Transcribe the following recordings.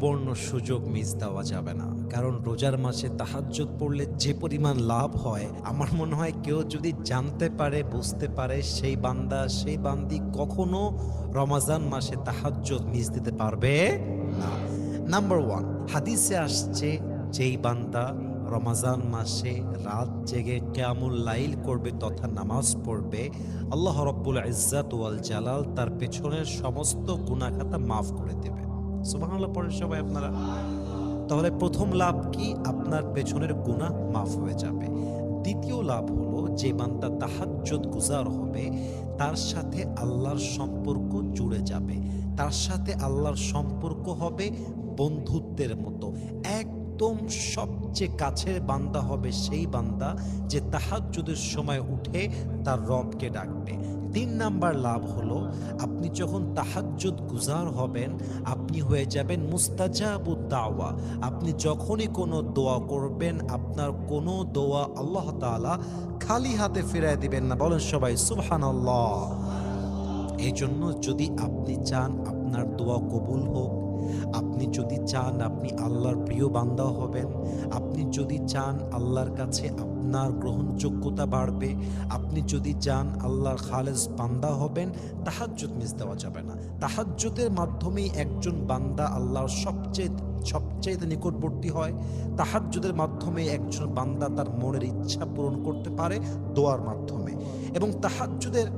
সুবর্ণ সুযোগ মিস দেওয়া যাবে না। কারণ রোজার মাসে তাহাজ্জুদ পড়লে যে পরিমাণ লাভ হয়, আমার মনে হয় কেউ যদি জানতে পারে, বুঝতে পারে, সেই বান্দা সেই বান্দি কখনো রমাজান মাসে তাহাজ্জুদ মিস দিতে পারবে না। নাম্বার 1, হাদিসে আসছে যেই বান্দা রমাজান মাসে রাত জেগে কিয়ামুল লাইল করবে তথা নামাজ পড়বে, আল্লাহ রাব্বুল ইজ্জাত ওয়াল জালাল তার পেছনের সমস্ত গুনাহ খাতা মাফ করে দেবে। সুবহানাল্লাহ পড়েন সবাই আপনারা। তাহলে প্রথম লাভ কি? আপনার পেছনের গুনাহ মাফ হয়ে যাবে। দ্বিতীয় লাভ হলো যে বান্দা তাহাজ্জুদ গুজার হবে তার সাথে আল্লাহর সম্পর্ক জুড়ে যাবে, তার সাথে আল্লাহর সম্পর্ক হবে বন্ধুত্বের মতো। একদম সবচেয়ে কাছের বান্দা হবে সেই বান্দা যে তাহাজ্জুদের সময় উঠে তার রবকে ডাকবে। 3 নাম্বার লাভ হলো আপনি যখন তাহাজ্জুদ গুজার হবেন আপনি হয়ে যাবেন মুস্তাজাবুদ দাওয়া। আপনি যখনই কোনো দোয়া করবেন আপনার কোনো দোয়া আল্লাহ তাআলা খালি হাতে ফিরায় দিবেন না। বলেন সবাই সুবহানাল্লাহ। এই জন্য যদি আপনি চান আপনার দোয়া কবুল হোক, আপনি যদি চান আপনি আল্লাহর প্রিয় বান্দা হবেন, আপনি যদি চান আল্লাহর কাছে আপনার গ্রহণযোগ্যতা বাড়বে, আপনি যদি চান আল্লাহর খালেস বান্দা হবেন, তাহাজ্জুদ মিস দেওয়া যাবে না। তাহাজ্জুদের মাধ্যমেই একজন বান্দা আল্লাহর সবচেয়ে নিকটবর্তী হয়। তাহাজ্জুদের মাধ্যমে একজন বান্দা তার মনের ইচ্ছা পূরণ করতে পারে দোয়ার মাধ্যমে। এবং তাহাজ্জুদের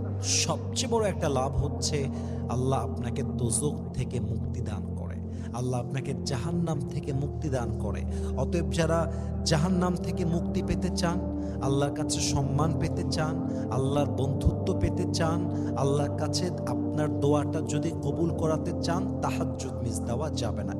সবচেয়ে বড় একটা লাভ হচ্ছে আল্লাহ আপনাকে দোজখ থেকে মুক্তি দান করে, আল্লাহ আপনাকে জাহান্নাম থেকে মুক্তি দান করে। অতএব যারা জাহান্নাম থেকে মুক্তি পেতে চান, আল্লাহর কাছে সম্মান পেতে চান, আল্লাহর বন্ধুত্ব পেতে চান, আল্লাহর কাছে আপনার দোয়াটা যদি কবুল করাতে চান, তাহাজ্জুদ মিস দেওয়া যাবে না।